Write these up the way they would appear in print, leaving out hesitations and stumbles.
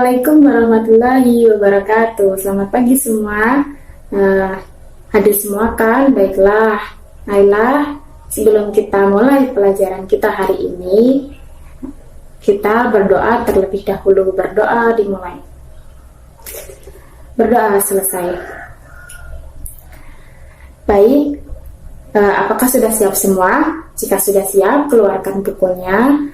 Assalamualaikum warahmatullahi wabarakatuh. Selamat pagi semua. Hadir semua kan? Baiklah. Ayolah, sebelum kita mulai pelajaran kita hari ini, kita berdoa terlebih dahulu. Berdoa dimulai. Berdoa selesai. Baik, apakah sudah siap semua? Jika sudah siap, keluarkan bukunya.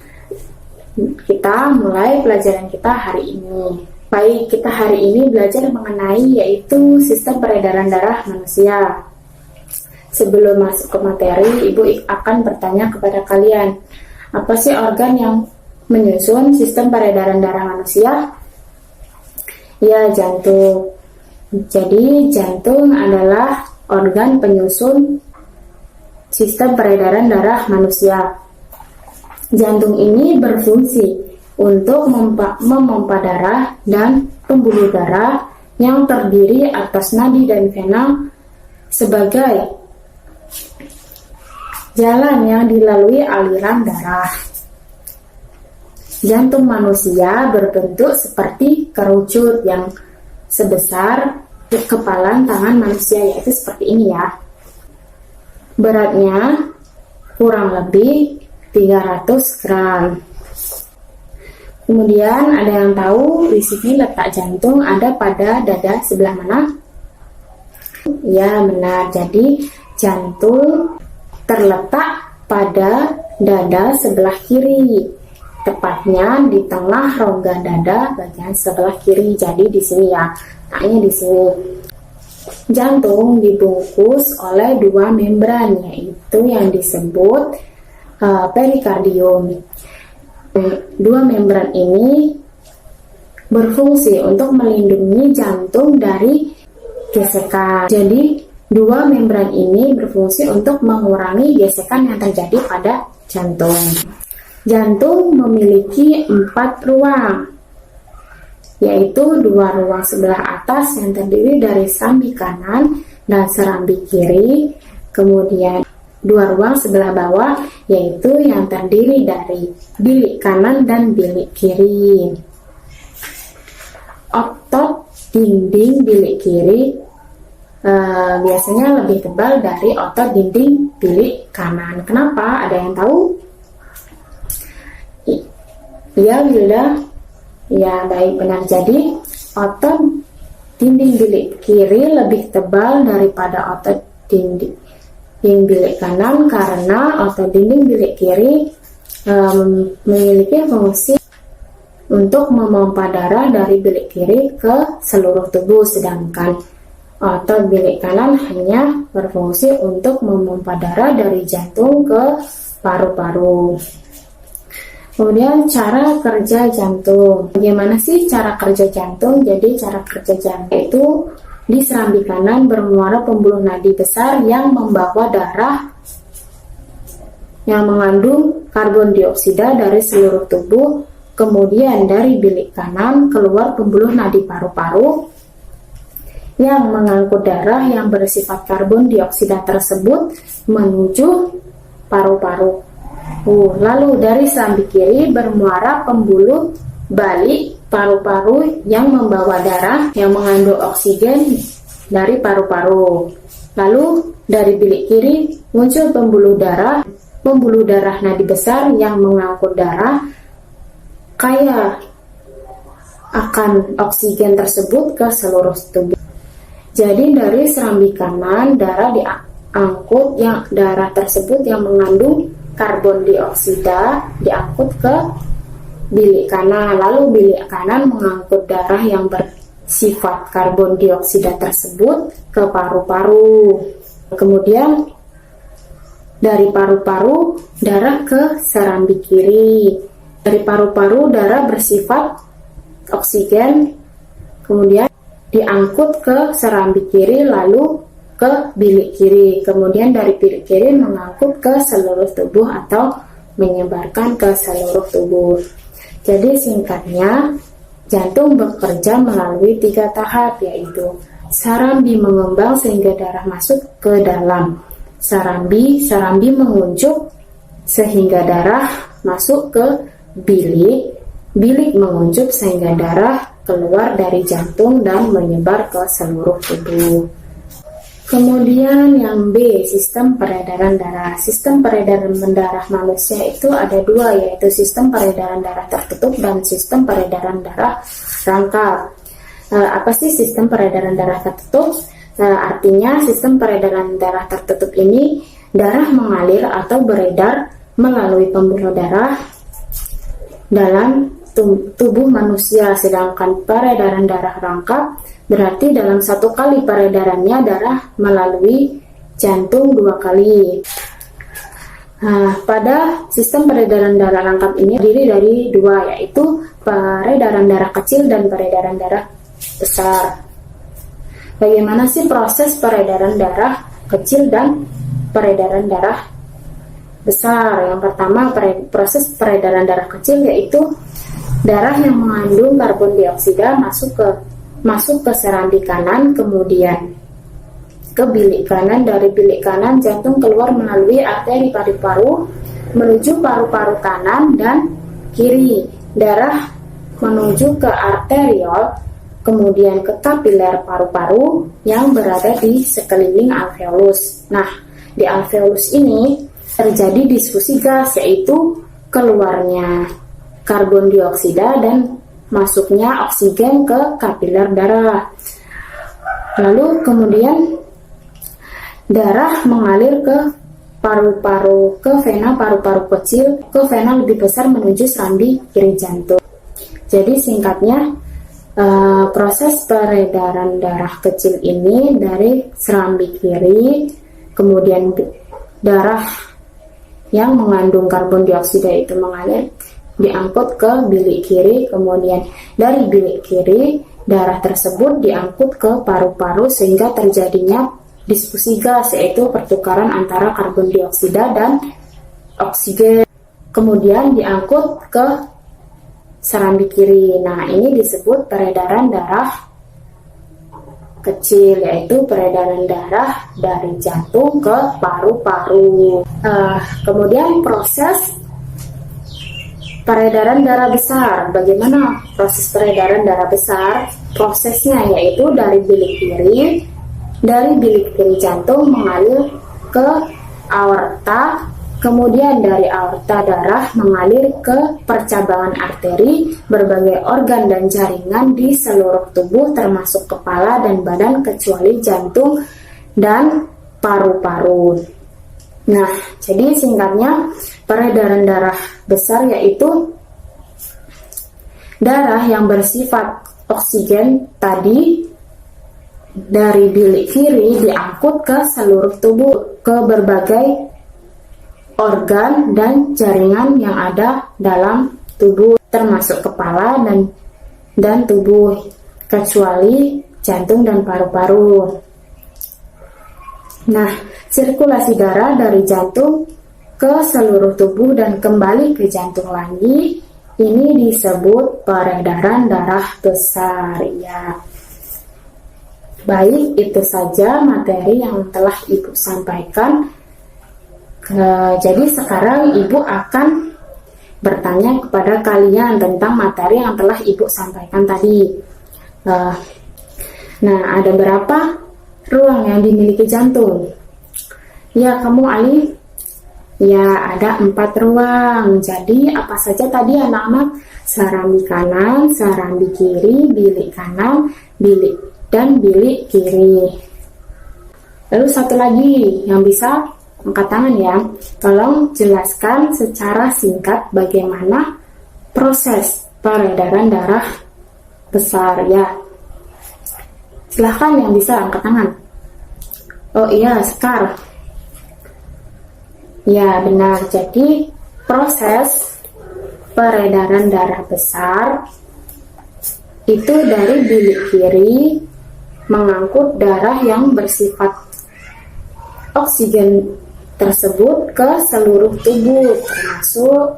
Kita mulai pelajaran kita hari ini. Baik, kita hari ini belajar mengenai yaitu sistem peredaran darah manusia. Sebelum masuk ke materi, Ibu akan bertanya kepada kalian, apa sih organ yang menyusun sistem peredaran darah manusia? Ya, jantung. Jadi, jantung adalah organ penyusun sistem peredaran darah manusia. Jantung ini berfungsi untuk memompa darah dan pembuluh darah yang terdiri atas nadi dan vena sebagai jalan yang dilalui aliran darah. Jantung manusia berbentuk seperti kerucut yang sebesar kepalan tangan manusia, yaitu seperti ini ya. Beratnya kurang lebih 300 gram. Kemudian ada yang tahu di sini letak jantung ada pada dada sebelah mana? Ya, benar. Jadi jantung terletak pada dada sebelah kiri, tepatnya di tengah rongga dada bagian sebelah kiri. Jadi di sini ya, letaknya di sini. Jantung dibungkus oleh dua membran, yaitu yang disebut perikardium. Dua membran ini berfungsi untuk melindungi jantung dari gesekan. Jadi, dua membran ini berfungsi untuk mengurangi gesekan yang terjadi pada jantung. Jantung memiliki 4 ruang, yaitu 2 ruang sebelah atas yang terdiri dari serambi kanan dan serambi kiri, kemudian 2 ruang sebelah bawah, yaitu yang terdiri dari bilik kanan dan bilik kiri. Otot dinding bilik kiri biasanya lebih tebal dari otot dinding bilik kanan. Kenapa? Ada yang tahu? Iya, Wilda? Ya, baik, benar. Jadi, otot dinding bilik kiri lebih tebal daripada otot dinding bilik kanan karena otot dinding bilik kiri memiliki fungsi untuk memompa darah dari bilik kiri ke seluruh tubuh, sedangkan otot bilik kanan hanya berfungsi untuk memompa darah dari jantung ke paru-paru. Kemudian cara kerja jantung. Bagaimana sih cara kerja jantung? Jadi cara kerja jantung itu di serambi kanan bermuara pembuluh nadi besar yang membawa darah yang mengandung karbon dioksida dari seluruh tubuh. Kemudian dari bilik kanan keluar pembuluh nadi paru-paru yang mengangkut darah yang bersifat karbon dioksida tersebut menuju paru-paru. Lalu dari serambi kiri bermuara pembuluh balik paru-paru yang membawa darah yang mengandung oksigen dari paru-paru. Lalu dari bilik kiri muncul pembuluh darah nadi besar yang mengangkut darah kaya akan oksigen tersebut ke seluruh tubuh. Jadi dari serambi kanan darah diangkut, yang darah tersebut yang mengandung karbon dioksida diangkut ke bilik kanan, lalu bilik kanan mengangkut darah yang bersifat karbon dioksida tersebut ke paru-paru. Kemudian dari paru-paru darah ke serambi kiri. Dari paru-paru darah bersifat oksigen, kemudian diangkut ke serambi kiri lalu ke bilik kiri. Kemudian dari bilik kiri mengangkut ke seluruh tubuh atau menyebarkan ke seluruh tubuh. Jadi singkatnya, jantung bekerja melalui 3 tahap, yaitu sarambi mengembang sehingga darah masuk ke dalam sarambi menguncup sehingga darah masuk ke bilik menguncup sehingga darah keluar dari jantung dan menyebar ke seluruh tubuh. Kemudian yang B, sistem peredaran darah. Sistem peredaran darah manusia itu ada dua, yaitu sistem peredaran darah tertutup dan sistem peredaran darah rangkap. Apa sih sistem peredaran darah tertutup? Artinya sistem peredaran darah tertutup ini darah mengalir atau beredar melalui pembuluh darah dalam tubuh manusia, sedangkan peredaran darah rangkap berarti dalam satu kali peredarannya darah melalui jantung 2 kali. Pada sistem peredaran darah rangkap ini terdiri dari dua, yaitu peredaran darah kecil dan peredaran darah besar. Bagaimana sih proses peredaran darah kecil dan peredaran darah besar? Yang pertama, proses peredaran darah kecil yaitu darah yang mengandung karbon dioksida masuk ke serambi kanan, kemudian ke bilik kanan. Dari bilik kanan jantung keluar melalui arteri paru-paru menuju paru-paru kanan dan kiri. Darah menuju ke arteriol, kemudian ke kapiler paru-paru yang berada di sekeliling alveolus. Nah, di alveolus ini terjadi difusi gas, yaitu keluarnya karbon dioksida dan masuknya oksigen ke kapiler darah. Lalu kemudian darah mengalir ke paru-paru, ke vena paru-paru kecil, ke vena lebih besar menuju serambi kiri jantung. Jadi singkatnya, proses peredaran darah kecil ini dari serambi kiri, kemudian darah yang mengandung karbon dioksida itu mengalir diangkut ke bilik kiri, kemudian dari bilik kiri darah tersebut diangkut ke paru-paru sehingga terjadinya difusi gas, yaitu pertukaran antara karbon dioksida dan oksigen, kemudian diangkut ke serambi kiri. Nah, ini disebut peredaran darah kecil, yaitu peredaran darah dari jantung ke paru-paru. Kemudian proses peredaran darah besar. Bagaimana proses peredaran darah besar? Prosesnya yaitu dari bilik kiri jantung mengalir ke aorta, kemudian dari aorta darah mengalir ke percabangan arteri, berbagai organ dan jaringan di seluruh tubuh termasuk kepala dan badan kecuali jantung dan paru-paru. Nah, jadi singkatnya peredaran darah besar yaitu darah yang bersifat oksigen tadi dari bilik kiri diangkut ke seluruh tubuh, ke berbagai organ dan jaringan yang ada dalam tubuh termasuk kepala dan tubuh kecuali jantung dan paru-paru. Nah, sirkulasi darah dari jantung ke seluruh tubuh dan kembali ke jantung lagi, ini disebut peredaran darah besar ya. Baik, itu saja materi yang telah Ibu sampaikan. Jadi sekarang Ibu akan bertanya kepada kalian tentang materi yang telah Ibu sampaikan tadi. Nah, ada berapa ruang yang dimiliki jantung? Ya, kamu Ali? Ya, ada 4 ruang. Jadi apa saja tadi anak-anak? Serambi kanan, serambi kiri, bilik kanan, bilik kiri. Lalu satu lagi yang bisa angkat tangan ya. Tolong jelaskan secara singkat bagaimana proses peredaran darah besar ya. Silahkan yang bisa angkat tangan. Oh iya, Sekar. Ya, benar. Jadi proses peredaran darah besar itu dari bilik kiri mengangkut darah yang bersifat oksigen tersebut ke seluruh tubuh termasuk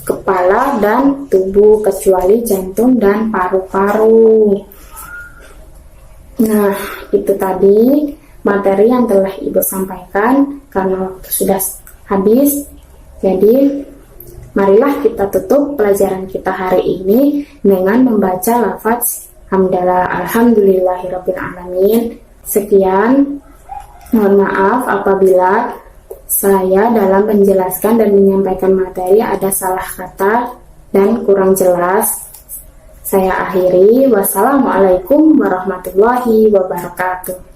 kepala dan tubuh kecuali jantung dan paru-paru. Nah, itu tadi materi yang telah Ibu sampaikan. Karena waktu sudah habis, jadi Marilah kita tutup pelajaran kita hari ini dengan membaca lafaz hamdalah. Alhamdulillahirabbil alamin. Sekian, mohon maaf apabila saya dalam menjelaskan dan menyampaikan materi ada salah kata dan kurang jelas. Saya akhiri. Wassalamualaikum warahmatullahi wabarakatuh.